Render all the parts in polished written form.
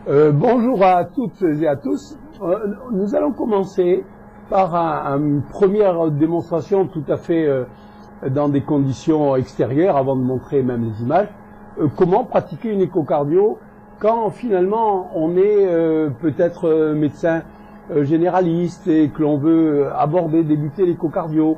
Bonjour à toutes et à tous. Nous allons commencer par une première démonstration tout à fait dans des conditions extérieures, avant de montrer même les images, comment pratiquer une échocardio quand finalement on est peut-être médecin généraliste et que l'on veut débuter l'échocardio.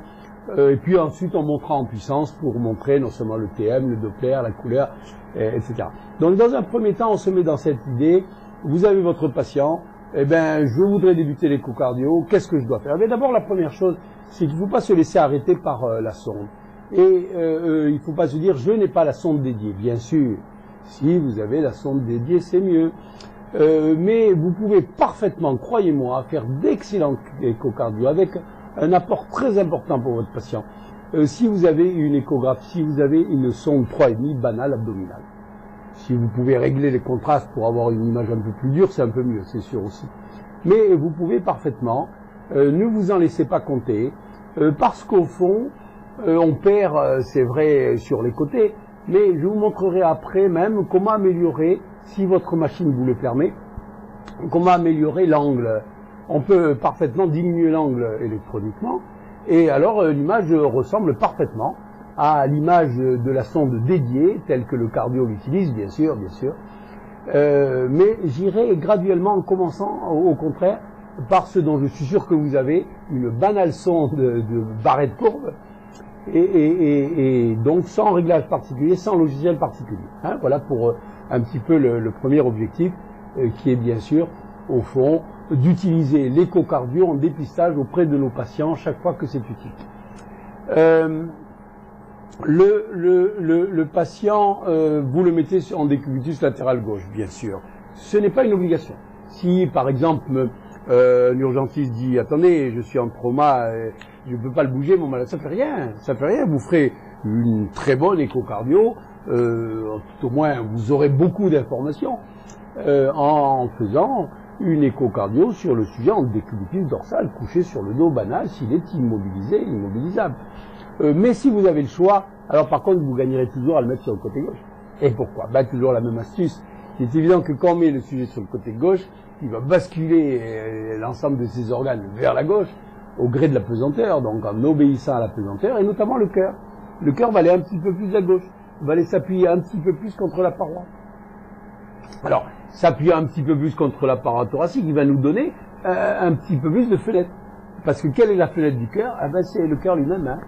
Et puis ensuite on montera en puissance pour montrer non seulement le TM, le Doppler, la couleur, etc. Donc dans un premier temps on se met dans cette idée, vous avez votre patient, eh bien je voudrais débuter l'échocardio, qu'est-ce que je dois faire? D'abord la première chose, c'est qu'il ne faut pas se laisser arrêter par la sonde. Et il ne faut pas se dire je n'ai pas la sonde dédiée. Bien sûr, si vous avez la sonde dédiée c'est mieux. Mais vous pouvez parfaitement, croyez-moi, faire d'excellents échocardiographie avec un apport très important pour votre patient. Si vous avez une échographie, si vous avez une sonde 3,5 banale abdominale. Si vous pouvez régler les contrastes pour avoir une image un peu plus dure, c'est un peu mieux, c'est sûr aussi. Mais vous pouvez parfaitement, ne vous en laissez pas compter, parce qu'au fond, on perd, c'est vrai, sur les côtés, mais je vous montrerai après même comment améliorer, si votre machine vous le permet, comment améliorer l'angle. On peut parfaitement diminuer l'angle électroniquement, et alors l'image ressemble parfaitement à l'image de la sonde dédiée, telle que le cardio l'utilise, bien sûr, mais j'irai graduellement en commençant, au contraire, par ce dont je suis sûr que vous avez, une banale sonde de barrette courbe, et donc sans réglage particulier, sans logiciel particulier. Hein, voilà pour un petit peu le premier objectif, qui est bien sûr, au fond, d'utiliser l'échocardio en dépistage auprès de nos patients chaque fois que c'est utile. Le patient, vous le mettez en décubitus latéral gauche, bien sûr. Ce n'est pas une obligation. Si, par exemple, l'urgentiste dit « Attendez, je suis en trauma, je ne peux pas le bouger, mon malade », ça fait rien. Vous ferez une très bonne échocardio, tout au moins vous aurez beaucoup d'informations en faisant une échocardio sur le sujet en décubitus dorsal, couché sur le dos banal, s'il est immobilisé, immobilisable. Mais si vous avez le choix, alors par contre vous gagnerez toujours à le mettre sur le côté gauche. Et pourquoi? Toujours la même astuce. Il est évident que quand on met le sujet sur le côté gauche, il va basculer l'ensemble de ses organes vers la gauche, au gré de la pesanteur, donc en obéissant à la pesanteur, et notamment le cœur. Le cœur va aller un petit peu plus à gauche, va aller s'appuyer un petit peu plus contre la paroi. Alors, s'appuyer un petit peu plus contre la paroi thoracique, il va nous donner un petit peu plus de fenêtre. Parce que quelle est la fenêtre du cœur? C'est le cœur lui-même. Hein.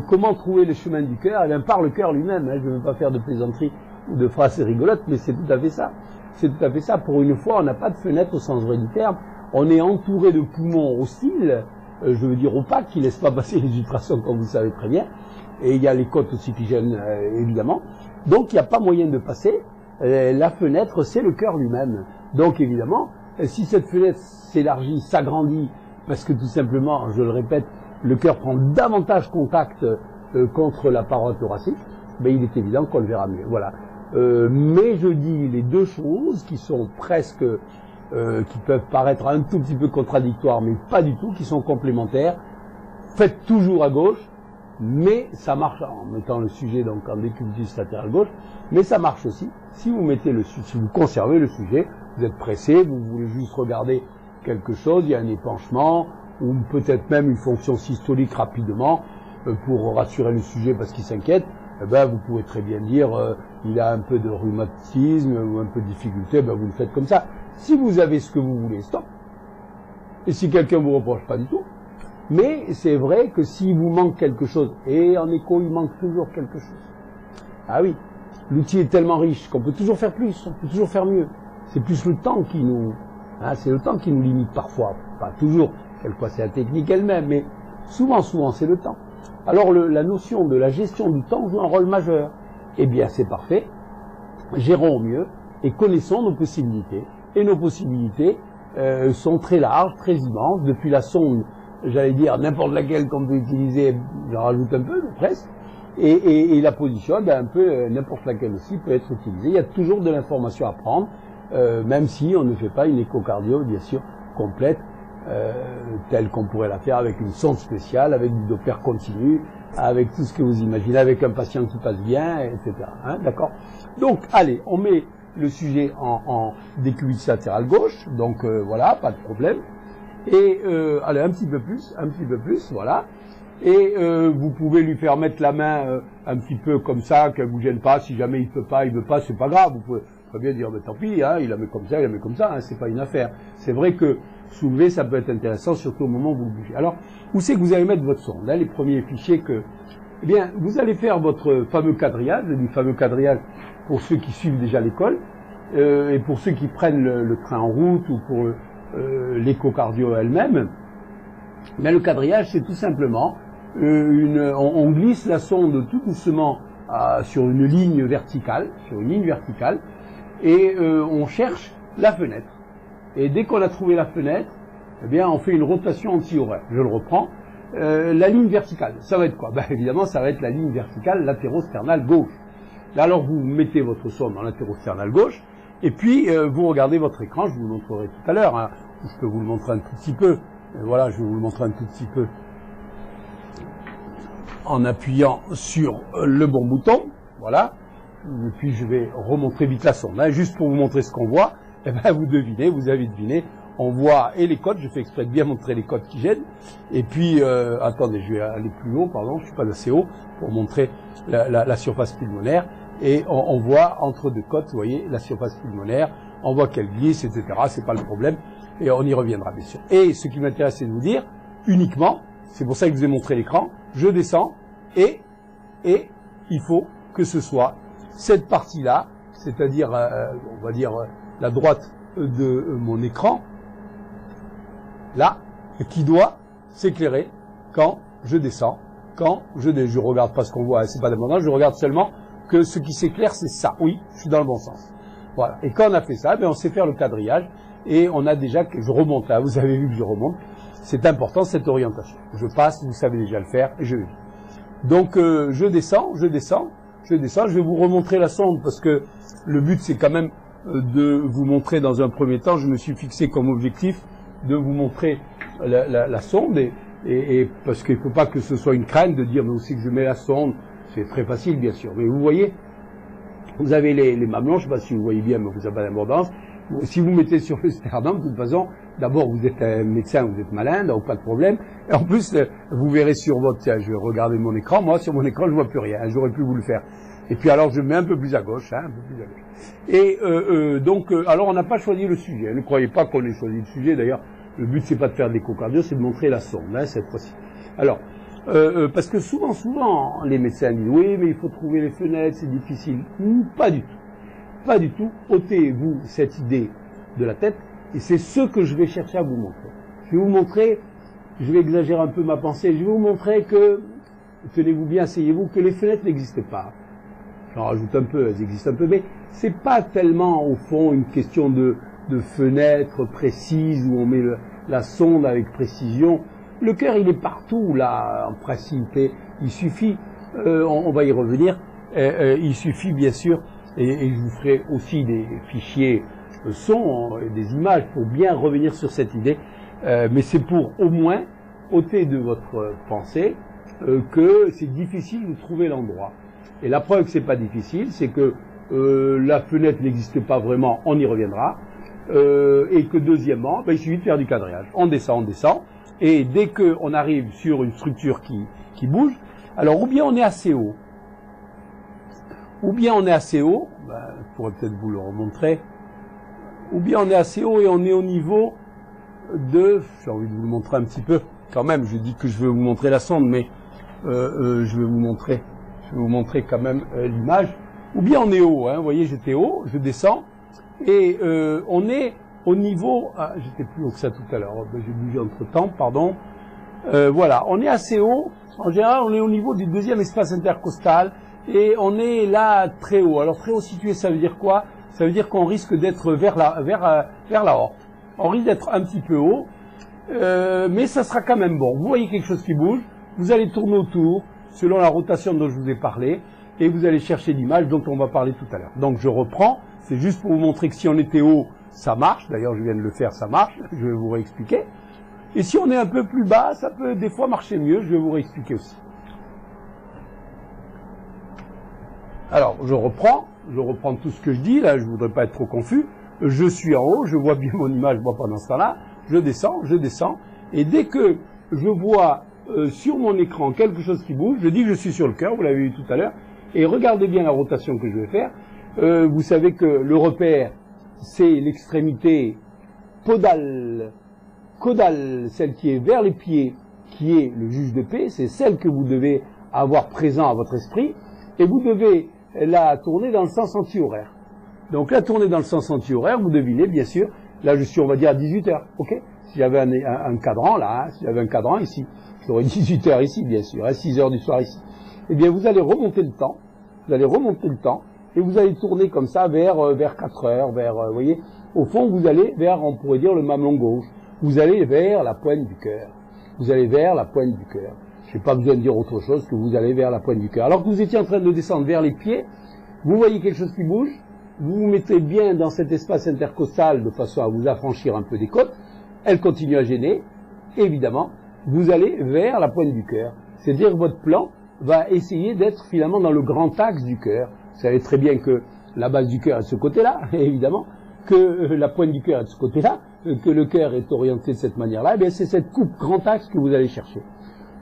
Comment trouver le chemin du cœur? Par le cœur lui-même. Hein. Je ne veux pas faire de plaisanterie ou de phrases rigolotes, mais c'est tout à fait ça. C'est tout à fait ça. Pour une fois, on n'a pas de fenêtre au sens vrai du terme. On est entouré de poumons hostiles, je veux dire opaques, qui ne laissent pas passer les ultrasons, comme vous savez très bien. Et il y a les côtes aussi qui gênent, évidemment. Donc, il n'y a pas moyen de passer. La fenêtre, c'est le cœur lui-même. Donc, évidemment, si cette fenêtre s'élargit, s'agrandit, parce que tout simplement, je le répète, le cœur prend davantage contact contre la paroi thoracique, il est évident qu'on le verra mieux. Voilà. Mais je dis les deux choses qui sont presque, qui peuvent paraître un tout petit peu contradictoires, mais pas du tout, qui sont complémentaires. Faites toujours à gauche, mais ça marche en mettant le sujet donc en décubitus latéral gauche, mais ça marche aussi si vous mettez si vous conservez le sujet, vous êtes pressé, vous voulez juste regarder quelque chose, il y a un épanchement, ou peut-être même une fonction systolique rapidement, pour rassurer le sujet parce qu'il s'inquiète, vous pouvez très bien dire il a un peu de rhumatisme ou un peu de difficulté, vous le faites comme ça. Si vous avez ce que vous voulez, stop. Et si quelqu'un vous reproche, pas du tout. Mais c'est vrai que s'il vous manque quelque chose, et en écho il manque toujours quelque chose. Ah oui, l'outil est tellement riche qu'on peut toujours faire plus, on peut toujours faire mieux. C'est plus le temps qui nous, c'est le temps qui nous limite parfois, pas toujours. Quelquefois c'est la technique elle-même, mais souvent c'est le temps. Alors la notion de la gestion du temps joue un rôle majeur. Eh bien c'est parfait, gérons au mieux et connaissons nos possibilités. Et nos possibilités sont très larges, très immenses, depuis la sonde, j'allais dire n'importe laquelle qu'on peut utiliser, j'en rajoute un peu, presque, et la position, un peu n'importe laquelle aussi peut être utilisée. Il y a toujours de l'information à prendre, même si on ne fait pas une échocardio, bien sûr, complète, telle qu'on pourrait la faire avec une sonde spéciale, avec du Doppler continu, avec tout ce que vous imaginez, avec un patient qui passe bien, etc. Hein, d'accord? Donc, allez, on met le sujet en décubitus latéral gauche, donc voilà, pas de problème. Et allez, un petit peu plus, voilà. Et vous pouvez lui faire mettre la main un petit peu comme ça, qu'elle vous gêne pas. Si jamais il veut pas, c'est pas grave. Vous pouvez très bien dire, mais tant pis, hein, il la met comme ça, hein, c'est pas une affaire. C'est vrai que soulever, ça peut être intéressant, surtout au moment où vous bougez. Alors, où c'est que vous allez mettre votre sonde? Là, les premiers fichiers que, eh bien, vous allez faire votre fameux quadrillage, je dis fameux quadrillage pour ceux qui suivent déjà l'école, et pour ceux qui prennent le train en route ou pour l'échocardio elle-même. Mais le quadrillage, c'est tout simplement on glisse la sonde tout doucement sur une ligne verticale, et on cherche la fenêtre. Et dès qu'on a trouvé la fenêtre, eh bien, on fait une rotation anti-horaire. Je le reprends. La ligne verticale, ça va être quoi? Ben, évidemment, ça va être la ligne verticale latérosternale gauche. Là, alors, vous mettez votre sonde dans latérosternale gauche, et puis vous regardez votre écran. Je vous le montrerai tout à l'heure. Hein. Je peux vous le montrer un tout petit peu. Voilà, je vais vous le montrer un tout petit peu en appuyant sur le bon bouton. Voilà. Et puis je vais remontrer vite la sonde. Hein. Juste pour vous montrer ce qu'on voit, eh ben, vous avez deviné. On voit et les codes, je fais exprès de bien montrer les codes qui gênent. Et puis, attendez, je vais aller plus haut, pardon, je suis pas assez haut, pour montrer la surface pulmonaire. Et on voit entre deux codes, vous voyez, la surface pulmonaire, on voit qu'elle glisse, etc. C'est pas le problème. Et on y reviendra, bien sûr. Et ce qui m'intéresse, c'est de vous dire, uniquement, c'est pour ça que je vous ai montré l'écran, je descends, et il faut que ce soit cette partie-là, c'est-à-dire, on va dire, la droite de mon écran, là, qui doit s'éclairer quand je descends, quand je regarde pas ce qu'on voit, c'est pas d'abondance, je regarde seulement que ce qui s'éclaire, c'est ça. Oui, je suis dans le bon sens. Voilà. Et quand on a fait ça, ben on sait faire le quadrillage, et on a déjà que je remonte là, vous avez vu que je remonte, c'est important cette orientation. Je passe, vous savez déjà le faire, et je vais. Donc je descends, je vais vous remontrer la sonde, parce que le but c'est quand même de vous montrer dans un premier temps, je me suis fixé comme objectif de vous montrer la sonde, et parce qu'il ne faut pas que ce soit une crainte de dire mais où c'est que je mets la sonde, c'est très facile bien sûr, mais vous voyez, vous avez les mamelons, je ne sais pas si vous voyez bien, mais vous n'avez pas d'importance. Si vous mettez sur le sternum, de toute façon, d'abord vous êtes un médecin, vous êtes malin, donc pas de problème. Et en plus, vous verrez sur votre, tiens, je vais regarder mon écran, moi sur mon écran je vois plus rien, j'aurais pu vous le faire. Et puis alors je mets un peu plus à gauche, hein, un peu plus à gauche. Et donc, alors on n'a pas choisi le sujet, ne croyez pas qu'on ait choisi le sujet, d'ailleurs, le but c'est pas de faire de l'échocardio, c'est de montrer la sonde, hein, cette fois-ci. Alors, parce que souvent, les médecins disent, oui, mais il faut trouver les fenêtres, c'est difficile. Pas du tout. Pas du tout. Ôtez-vous cette idée de la tête, et c'est ce que je vais chercher à vous montrer. Je vais vous montrer, je vais exagérer un peu ma pensée, je vais vous montrer que, tenez-vous bien, asseyez-vous, que les fenêtres n'existent pas. J'en rajoute un peu, elles existent un peu, mais c'est pas tellement, au fond, une question de fenêtre précise, où on met la sonde avec précision. Le cœur, il est partout, là, en principe, et il suffit, on va y revenir, il suffit, bien sûr, et je vous ferai aussi des fichiers son, des images, pour bien revenir sur cette idée, mais c'est pour, au moins, ôter de votre pensée que c'est difficile de trouver l'endroit. Et la preuve que c'est pas difficile, c'est que la fenêtre n'existe pas vraiment, on y reviendra, et que deuxièmement, ben, il suffit de faire du quadrillage. On descend, et dès qu'on arrive sur une structure qui bouge, alors ou bien on est assez haut, ben, je pourrais peut-être vous le remontrer, ou bien on est assez haut et on est au niveau de, j'ai envie de vous le montrer un petit peu, quand même, je dis que je vais vous montrer la sonde, mais je vais vous montrer quand même l'image, ou bien on est haut, hein, vous voyez, j'étais haut, je descends, et on est au niveau, j'étais plus haut que ça tout à l'heure, j'ai bougé entre temps, pardon, voilà, on est assez haut, en général on est au niveau du deuxième espace intercostal, et on est là très haut. Alors très haut situé, ça veut dire quoi? Ça veut dire qu'on risque d'être vers l'aorte. On risque d'être un petit peu haut, mais ça sera quand même bon. Vous voyez quelque chose qui bouge, vous allez tourner autour, selon la rotation dont je vous ai parlé, et vous allez chercher l'image dont on va parler tout à l'heure. Donc je reprends, c'est juste pour vous montrer que si on était haut, ça marche. D'ailleurs, je viens de le faire, ça marche. Je vais vous réexpliquer. Et si on est un peu plus bas, ça peut des fois marcher mieux. Je vais vous réexpliquer aussi. Alors, je reprends. je reprends tout ce que je dis, là, je voudrais pas être trop confus. Je suis en haut, je vois bien mon image, moi, pendant ce temps-là. Je descends, et dès que je vois sur mon écran quelque chose qui bouge, je dis que je suis sur le cœur, vous l'avez vu tout à l'heure, et regardez bien la rotation que je vais faire. Vous savez que le repère, c'est l'extrémité caudale, celle qui est vers les pieds, qui est le juge de paix, c'est celle que vous devez avoir présent à votre esprit, et vous devez la tourner dans le sens anti-horaire. Donc la tourner dans le sens anti-horaire, vous devinez, bien sûr, là je suis, on va dire, à 18 heures, ok? Si j'avais un cadran là, si j'avais un cadran ici, j'aurais 18 heures ici, bien sûr, à 6 heures du soir ici. Eh bien, vous allez remonter le temps, et vous allez tourner comme ça vers 4 heures, vous voyez, au fond, vous allez vers, on pourrait dire, le mamelon gauche. Vous allez vers la pointe du cœur. Je n'ai pas besoin de dire autre chose que vous allez vers la pointe du cœur. Alors que vous étiez en train de descendre vers les pieds, vous voyez quelque chose qui bouge, vous vous mettez bien dans cet espace intercostal de façon à vous affranchir un peu des côtes, elle continue à gêner, et évidemment, vous allez vers la pointe du cœur. C'est-à-dire que votre plan va essayer d'être finalement dans le grand axe du cœur. Vous savez très bien que la base du cœur est de ce côté-là, évidemment, que la pointe du cœur est de ce côté-là, que le cœur est orienté de cette manière-là, eh bien c'est cette coupe grand axe que vous allez chercher.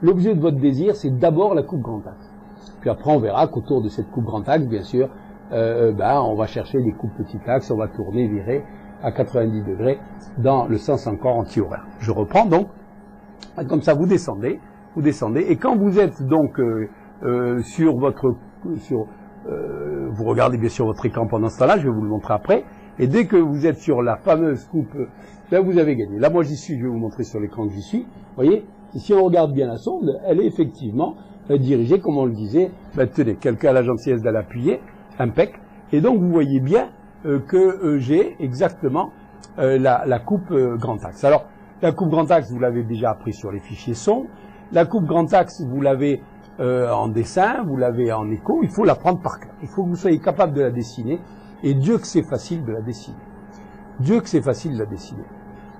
L'objet de votre désir, c'est d'abord la coupe grand axe. Puis après, on verra qu'autour de cette coupe grand axe, bien sûr, on va chercher des coupes petit axe, on va tourner, virer à 90 degrés dans le sens encore anti-horaire. Je reprends donc, comme ça vous descendez, et quand vous êtes donc vous regardez bien sûr votre écran pendant ce temps-là, je vais vous le montrer après, et dès que vous êtes sur la fameuse coupe, là vous avez gagné. Là moi j'y suis, je vais vous montrer sur l'écran que j'y suis, vous voyez, et si on regarde bien la sonde, elle est effectivement dirigée, comme on le disait, tenez, quelqu'un a la gentillesse d'aller appuyer, impec, et donc vous voyez bien que j'ai exactement la coupe grand axe. Alors, la coupe grand axe, vous l'avez déjà appris sur les fichiers son. La coupe grand axe, vous l'avez en dessin, vous l'avez en écho. Il faut la prendre par cœur. Il faut que vous soyez capable de la dessiner. Et Dieu que c'est facile de la dessiner.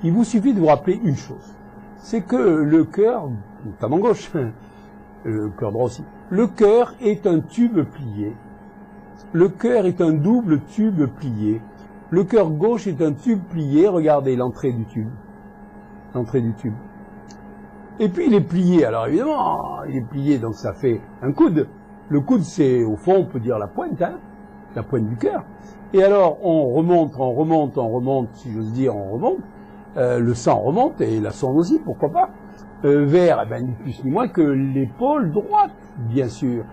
Il vous suffit de vous rappeler une chose. C'est que le cœur, notamment gauche, le cœur droit aussi, le cœur est un tube plié. Le cœur est un double tube plié. Le cœur gauche est un tube plié. Regardez l'entrée du tube. Et puis il est plié. Alors évidemment, il est plié, donc ça fait un coude. Le coude, c'est au fond, on peut dire la pointe, la pointe du cœur. Et alors on remonte, si j'ose dire, le sang remonte, et la sonde aussi, pourquoi pas, vers, ni plus ni moins que l'épaule droite, bien sûr.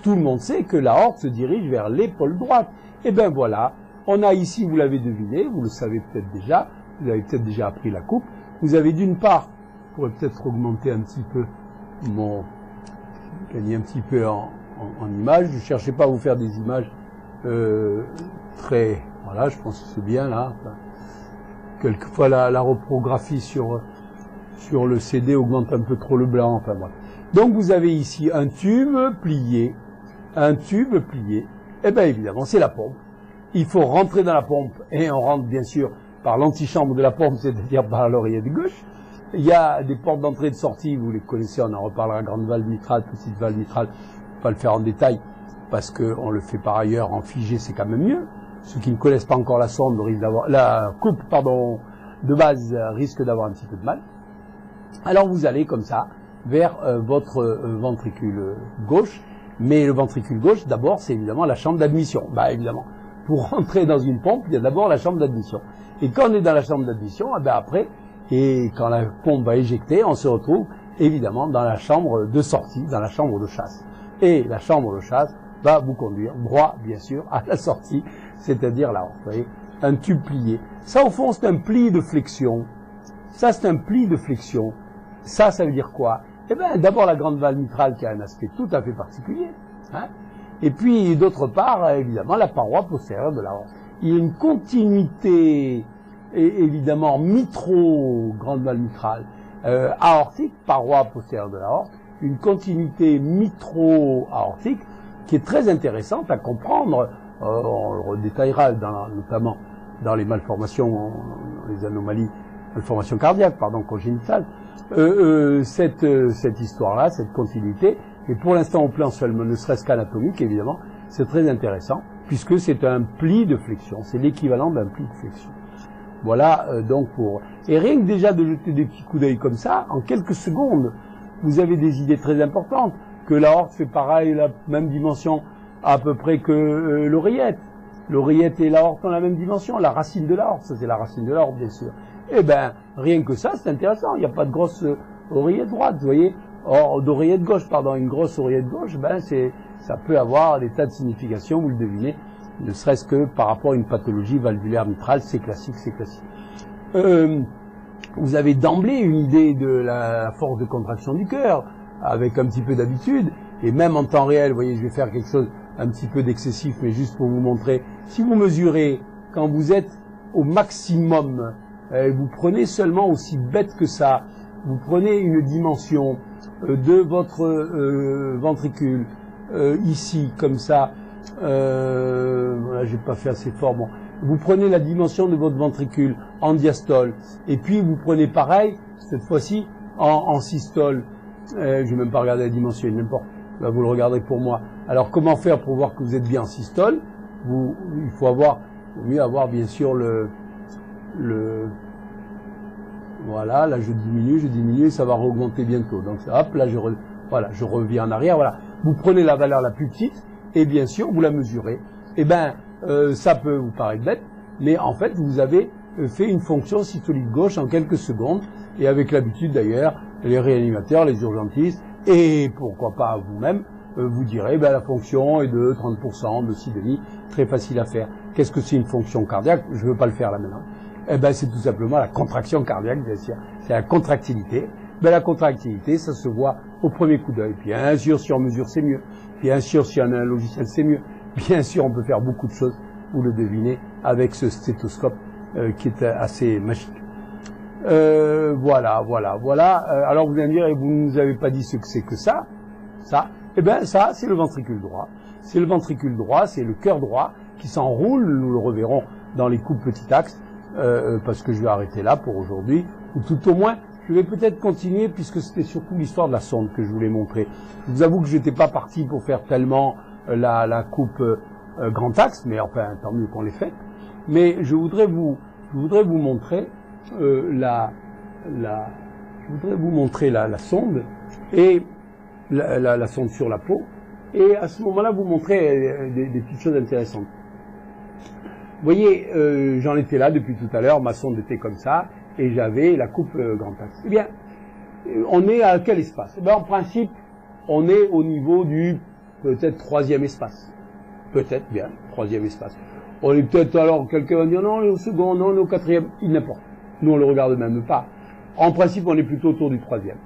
Tout le monde sait que l'aorte se dirige vers l'épaule droite. Et bien voilà, on a ici, vous l'avez deviné, vous le savez peut-être déjà, vous avez peut-être déjà appris la coupe. Vous avez d'une part, je pourrais peut-être augmenter un petit peu gagner un petit peu en images. Je ne cherchais pas à vous faire des images très, voilà, je pense que c'est bien là. Enfin, quelquefois la reprographie sur le CD augmente un peu trop le blanc, enfin voilà. Donc vous avez ici un tube plié, et bien évidemment c'est la pompe. Il faut rentrer dans la pompe, et on rentre bien sûr par l'antichambre de la pompe, c'est-à-dire par l'oreillette gauche. Il y a des portes d'entrée et de sortie, vous les connaissez, on en reparlera, grande valve mitrale, petite valve mitrale, je ne vais pas le faire en détail, parce qu'on le fait par ailleurs en figé, c'est quand même mieux. Ceux qui ne connaissent pas encore la sonde risquent d'avoir, la coupe, de base risque d'avoir un petit peu de mal. Alors vous allez comme ça, vers votre ventricule gauche, mais le ventricule gauche, d'abord, c'est évidemment la chambre d'admission. Évidemment, pour rentrer dans une pompe, il y a d'abord la chambre d'admission. Et quand on est dans la chambre d'admission, après, et quand la pompe va éjecter, on se retrouve évidemment dans la chambre de sortie, dans la chambre de chasse. Et la chambre de chasse va vous conduire droit, bien sûr, à la sortie, c'est-à-dire là, vous voyez, un tube plié. Ça, au fond, c'est un pli de flexion. Ça veut dire quoi? D'abord la grande valve mitrale qui a un aspect tout à fait particulier. Et puis, d'autre part, évidemment, la paroi postérieure de l'aorte. Il y a une continuité, évidemment, grande valve mitrale, aortique, paroi postérieure de l'aorte, une continuité mitro-aortique qui est très intéressante à comprendre. On le redétaillera notamment dans les malformations, les anomalies, malformations cardiaques, congénitales. Cette histoire-là, cette continuité, et pour l'instant au plan seulement, ne serait-ce qu'anatomique, évidemment, c'est très intéressant. puisque c'est un pli de flexion, c'est l'équivalent d'un pli de flexion. Voilà donc pour... Et rien que déjà de jeter des petits coups d'œil comme ça, en quelques secondes, vous avez des idées très importantes, que l'aorte fait pareil, la même dimension à peu près que l'oreillette. L'oreillette et l'aorte ont la même dimension, la racine de l'aorte, ça c'est la racine de l'aorte bien sûr. Eh ben, rien que ça, c'est intéressant, il n'y a pas de grosse oreillette droite, vous voyez. Or, d'oreillette gauche, pardon, une grosse oreillette gauche, ben ça peut avoir des tas de significations, vous le devinez, ne serait-ce que par rapport à une pathologie valvulaire mitrale, c'est classique, c'est classique. Vous avez d'emblée une idée de la force de contraction du cœur, avec un petit peu d'habitude, et même en temps réel, vous voyez, je vais faire quelque chose un petit peu d'excessif, mais juste pour vous montrer, si vous mesurez, quand vous êtes au maximum, vous prenez seulement, aussi bête que ça, vous prenez une dimension de votre ventricule, ici, comme ça, voilà, j'ai pas fait assez fort, bon. Vous prenez la dimension de votre ventricule en diastole, et puis vous prenez pareil, cette fois-ci, en systole. Je vais même pas regarder la dimension, n'importe. Là, vous le regarderez pour moi. Alors, comment faire pour voir que vous êtes bien en systole? Il faut mieux avoir bien sûr voilà, là je diminue, ça va augmenter bientôt. Donc, hop, là je reviens en arrière, voilà. Vous prenez la valeur la plus petite, et bien sûr, vous la mesurez. Eh ben, ça peut vous paraître bête, mais en fait, vous avez fait une fonction systolique gauche en quelques secondes, et avec l'habitude d'ailleurs, les réanimateurs, les urgentistes, et pourquoi pas vous-même, vous direz, ben, la fonction est de 30%, de ci, de li, très facile à faire. Qu'est-ce que c'est une fonction cardiaque? Je ne veux pas le faire là maintenant. Eh ben, c'est tout simplement la contraction cardiaque, bien sûr. C'est la contractilité. Ben, la contractilité, ça se voit au premier coup d'œil. Bien sûr, si on mesure, c'est mieux. Bien sûr, si on a un logiciel, c'est mieux. Bien sûr, on peut faire beaucoup de choses, vous le devinez, avec ce stéthoscope qui est assez magique. Voilà. Alors vous allez me dire, et vous ne nous avez pas dit ce que c'est que ça. Eh ben ça, c'est le ventricule droit. C'est le ventricule droit, c'est le cœur droit qui s'enroule. Nous le reverrons dans les coups petit axe, parce que je vais arrêter là pour aujourd'hui. Ou tout au moins, je vais peut-être continuer puisque c'était surtout l'histoire de la sonde que je voulais montrer. Je vous avoue que je n'étais pas parti pour faire tellement la coupe grand axe, mais enfin tant mieux qu'on l'ait fait. Mais je voudrais vous montrer la sonde et la sonde sur la peau, et à ce moment-là vous montrer des petites choses intéressantes. Vous voyez, j'en étais là depuis tout à l'heure, ma sonde était comme ça, et j'avais la coupe grand axe. Eh bien, on est à quel espace? Eh bien, en principe, on est au niveau du peut-être troisième espace. Peut-être bien, troisième espace. On est peut-être alors, quelqu'un va dire non, on est au second, non, on est au quatrième, il n'importe. Nous, on le regarde même pas. En principe, on est plutôt autour du troisième.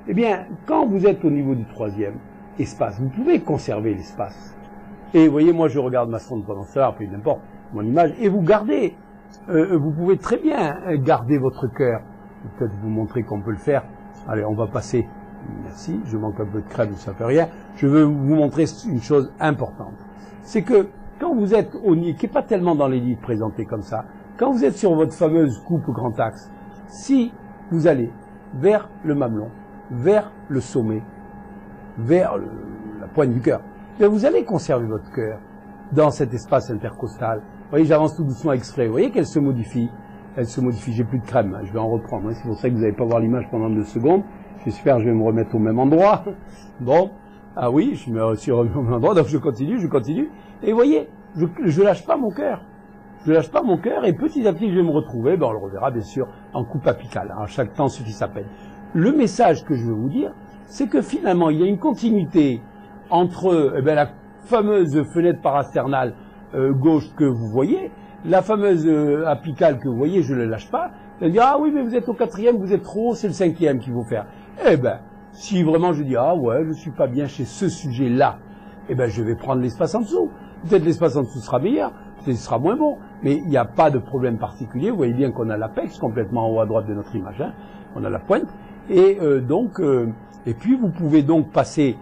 Eh bien, quand vous êtes au niveau du troisième espace, vous pouvez conserver l'espace. Et vous voyez, moi, je regarde ma sonde pendant ça, puis n'importe, mon image, et vous gardez. Vous pouvez très bien garder votre cœur. Peut-être vous montrer qu'on peut le faire. Allez, on va passer. Merci, je manque un peu de crème, ça fait rien. Je veux vous montrer une chose importante. C'est que quand vous êtes au niveau, qui n'est pas tellement dans les livres présentés comme ça, quand vous êtes sur votre fameuse coupe grand axe, si vous allez vers le mamelon, vers le sommet, vers la pointe du cœur, vous allez conserver votre cœur dans cet espace intercostal. Vous voyez, j'avance tout doucement exprès. Vous voyez qu'elle se modifie. Elle se modifie. J'ai plus de crème. Je vais en reprendre. C'est pour ça que vous n'allez pas voir l'image pendant 2 secondes. J'espère que je vais me remettre au même endroit. Bon. Ah oui, je me suis remis au même endroit. Donc je continue. Et vous voyez, je lâche pas mon cœur. Je lâche pas mon cœur. Et petit à petit, je vais me retrouver. Ben, on le reverra, bien sûr, en coupe apicale. À chaque temps suffit sa peine. Le message que je veux vous dire, c'est que finalement, il y a une continuité entre la fameuse fenêtre parasternale gauche que vous voyez, la fameuse apicale que vous voyez, je ne la lâche pas. Vous allez dire, ah oui, mais vous êtes au quatrième, vous êtes trop haut, c'est le cinquième qu'il faut faire. Eh ben, si vraiment je dis, ah ouais, je suis pas bien chez ce sujet-là, eh ben, je vais prendre l'espace en dessous. Peut-être l'espace en dessous sera meilleur, peut-être sera moins bon, mais il n'y a pas de problème particulier. Vous voyez bien qu'on a l'apex complètement en haut à droite de notre image, hein. On a la pointe, et et puis vous pouvez donc passer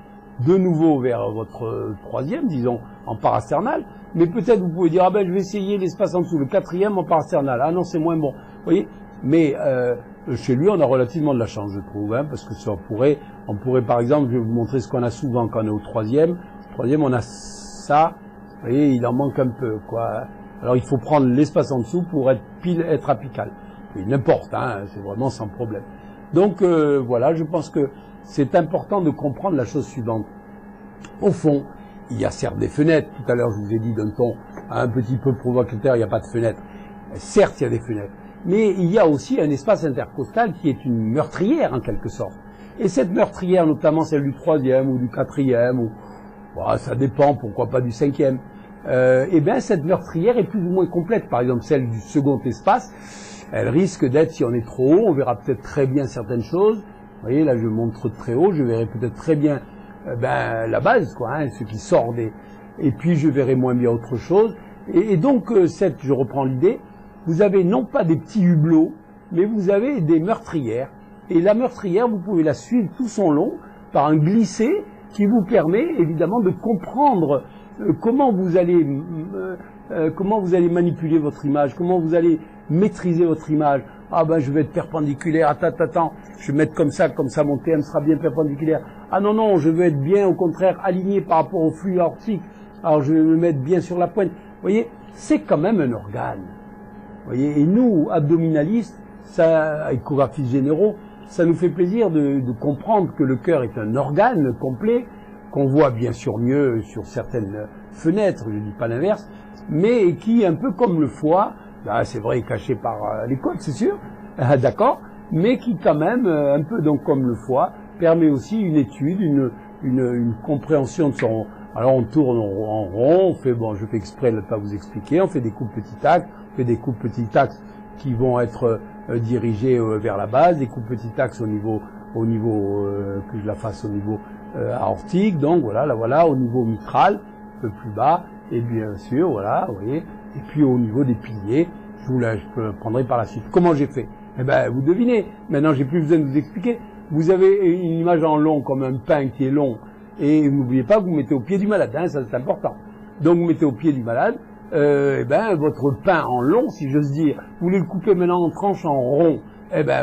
de nouveau vers votre troisième, disons, en parasternal, mais peut-être vous pouvez dire, ah ben je vais essayer l'espace en dessous, le quatrième en parasternal, ah non c'est moins bon, vous voyez, mais chez lui on a relativement de la chance je trouve, hein, parce que ça on pourrait par exemple, je vais vous montrer ce qu'on a souvent quand on est au troisième on a ça, Vous voyez, il en manque un peu, quoi. Alors il faut prendre l'espace en dessous pour être apical. Et n'importe, hein, c'est vraiment sans problème. Donc voilà, je pense que c'est important de comprendre la chose suivante. Au fond, il y a certes des fenêtres. Tout à l'heure, je vous ai dit d'un ton un petit peu provocateur, il n'y a pas de fenêtres. Certes, il y a des fenêtres. Mais il y a aussi un espace intercostal qui est une meurtrière, en quelque sorte. Et cette meurtrière, notamment celle du 3e ou du 4e, ou ça dépend, pourquoi pas du 5e, eh bien, cette meurtrière est plus ou moins complète. Par exemple, celle du second espace, elle risque d'être, si on est trop haut, on verra peut-être très bien certaines choses. Vous voyez, là, je montre très haut, je verrai peut-être très bien la base, quoi, hein, ce qui sort des... Et puis, je verrai moins bien autre chose. Et donc, je reprends l'idée, vous avez non pas des petits hublots, mais vous avez des meurtrières. Et la meurtrière, vous pouvez la suivre tout son long par un glissé qui vous permet, évidemment, de comprendre comment vous allez manipuler votre image, comment vous allez maîtriser votre image. Ah ben je vais être perpendiculaire, attends, je vais mettre comme ça mon TM sera bien perpendiculaire. Ah non, je veux être bien au contraire aligné par rapport au flux aortique, alors je vais me mettre bien sur la pointe. Vous voyez, c'est quand même un organe. Vous voyez, et nous, abdominalistes, échographistes généraux, ça nous fait plaisir de comprendre que le cœur est un organe complet, qu'on voit bien sûr mieux sur certaines fenêtres, je ne dis pas l'inverse, mais qui, un peu comme le foie, c'est vrai caché par les côtes, c'est sûr, d'accord, mais qui quand même, un peu donc comme le foie, permet aussi une étude, une compréhension de son... Alors on tourne en rond, je fais exprès de ne pas vous expliquer, on fait des coupes petits axes, on fait des coupes petits axes qui vont être dirigés vers la base, des coupes petits axes au niveau que je la fasse au niveau aortique, donc voilà, au niveau mitral, un peu plus bas, et bien sûr, voilà, vous voyez, et puis au niveau des piliers, je le prendrai par la suite. Comment j'ai fait? Eh ben, vous devinez, maintenant j'ai plus besoin de vous expliquer, vous avez une image en long, comme un pain qui est long, et n'oubliez pas que vous mettez au pied du malade, hein, ça c'est important. Donc vous mettez au pied du malade, votre pain en long, si j'ose dire, vous voulez le couper maintenant en tranches en rond,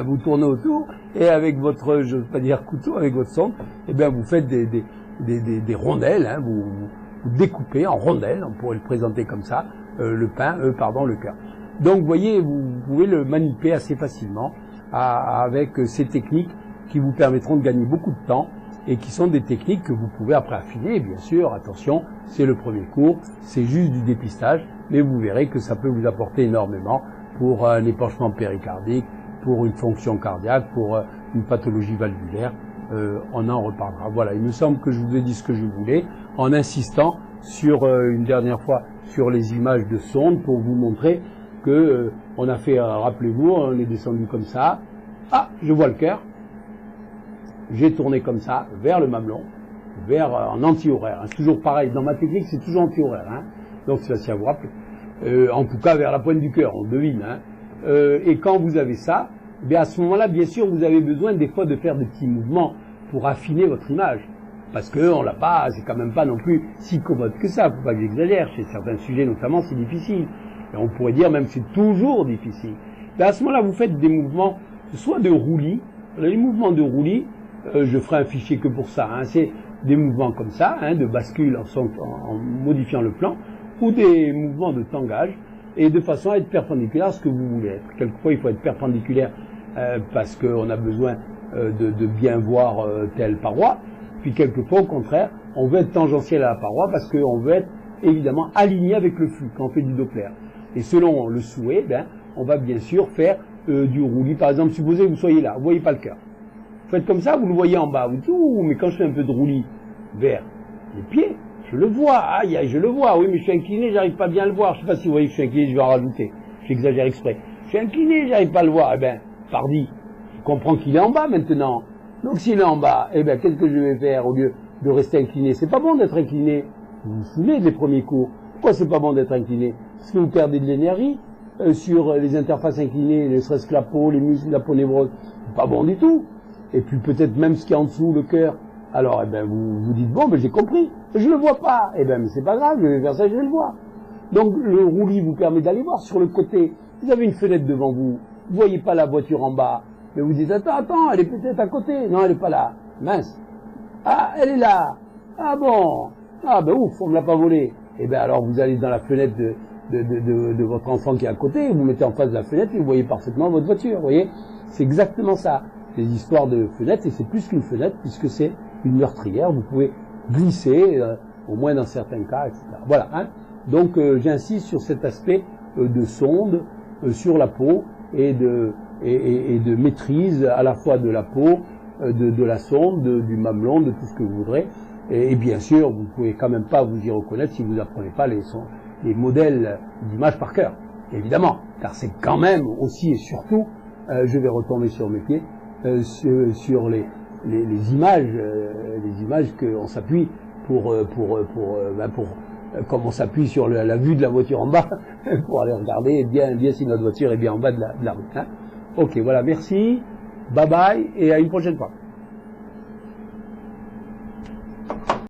vous tournez autour, et avec votre, je veux pas dire couteau, avec votre sonde, vous faites des rondelles, hein, vous découpez en rondelles, on pourrait le présenter comme ça, le cœur. Donc, vous voyez, vous pouvez le manipuler assez facilement avec ces techniques qui vous permettront de gagner beaucoup de temps et qui sont des techniques que vous pouvez après affiner, bien sûr, attention, c'est le premier cours, c'est juste du dépistage, mais vous verrez que ça peut vous apporter énormément pour un épanchement péricardique, pour une fonction cardiaque, pour une pathologie valvulaire, on en reparlera. Voilà, il me semble que je vous ai dit ce que je voulais, en insistant sur une dernière fois sur les images de sonde pour vous montrer que on a fait, rappelez-vous, on est descendu comme ça. Ah, je vois le cœur. J'ai tourné comme ça vers le mamelon, en anti-horaire. Hein. Toujours pareil, dans ma technique, c'est toujours anti-horaire. Hein. Donc c'est facile à vous rappeler. En tout cas, vers la pointe du cœur, on devine. Hein. Et quand vous avez ça, bien à ce moment-là, bien sûr, vous avez besoin des fois de faire des petits mouvements pour affiner votre image. Parce que on l'a pas, c'est quand même pas non plus si commode que ça. Faut pas que j'exagère. Chez certains sujets, notamment, c'est difficile. Et on pourrait dire même que c'est toujours difficile. Ben à ce moment-là, vous faites des mouvements, soit de roulis. Les mouvements de roulis, je ferai un fichier que pour ça. Hein, c'est des mouvements comme ça, hein, de bascule en modifiant le plan, ou des mouvements de tangage, et de façon à être perpendiculaire à ce que vous voulez être. Quelquefois, il faut être perpendiculaire parce qu'on a besoin de bien voir telle paroi. Puis quelquefois, au contraire, on veut être tangentiel à la paroi parce qu'on veut être évidemment aligné avec le flux quand on fait du Doppler. Et selon le souhait, on va bien sûr faire du roulis. Par exemple, supposez que vous soyez là, vous voyez pas le cœur. Vous faites comme ça, vous le voyez en bas, vous dites, ouh, mais quand je fais un peu de roulis vers les pieds, je le vois, aïe, je le vois, oui, mais je suis incliné, j'arrive pas bien à le voir. Je sais pas si vous voyez que je suis incliné, je vais en rajouter. J'exagère exprès. Je suis incliné, j'arrive pas à le voir. Pardi, je comprends qu'il est en bas maintenant. Donc s'il est en bas, qu'est-ce que je vais faire au lieu de rester incliné? C'est pas bon d'être incliné. Vous vous souvenez des premiers cours. Pourquoi c'est pas bon d'être incliné? Parce que vous perdez de l'énergie sur les interfaces inclinées, les stress que la peau, les muscles, la peau névrose. C'est pas bon du tout. Et puis peut-être même ce qui est en dessous, le cœur. Alors, vous vous dites, bon, j'ai compris. Je le vois pas. Mais c'est pas grave, je vais faire ça, je vais le voir. Donc le roulis vous permet d'aller voir sur le côté. Vous avez une fenêtre devant vous. Vous voyez pas la voiture en bas. Mais vous dites, attends, elle est peut-être à côté. Non, elle est pas là. Mince. Ah, elle est là. Ah bon. Ah ouf, on me l'a pas volée. et bien alors vous allez dans la fenêtre de votre enfant qui est à côté, vous mettez en face de la fenêtre et vous voyez parfaitement votre voiture, vous voyez. C'est exactement ça, les histoires de fenêtres, et c'est plus qu'une fenêtre puisque c'est une meurtrière, vous pouvez glisser, au moins dans certains cas, etc. Voilà, hein. Donc j'insiste sur cet aspect de sonde sur la peau et de maîtrise à la fois de la peau, de la sonde, du mamelon, de tout ce que vous voudrez. Et bien sûr, vous ne pouvez quand même pas vous y reconnaître si vous n'apprenez pas les modèles d'images par cœur, évidemment, car c'est quand même aussi et surtout, je vais retomber sur mes pieds, sur les images qu'on s'appuie comme on s'appuie sur la vue de la voiture en bas, pour aller regarder bien si notre voiture est bien en bas de la route. Hein. Ok, voilà, merci, bye bye, et à une prochaine fois.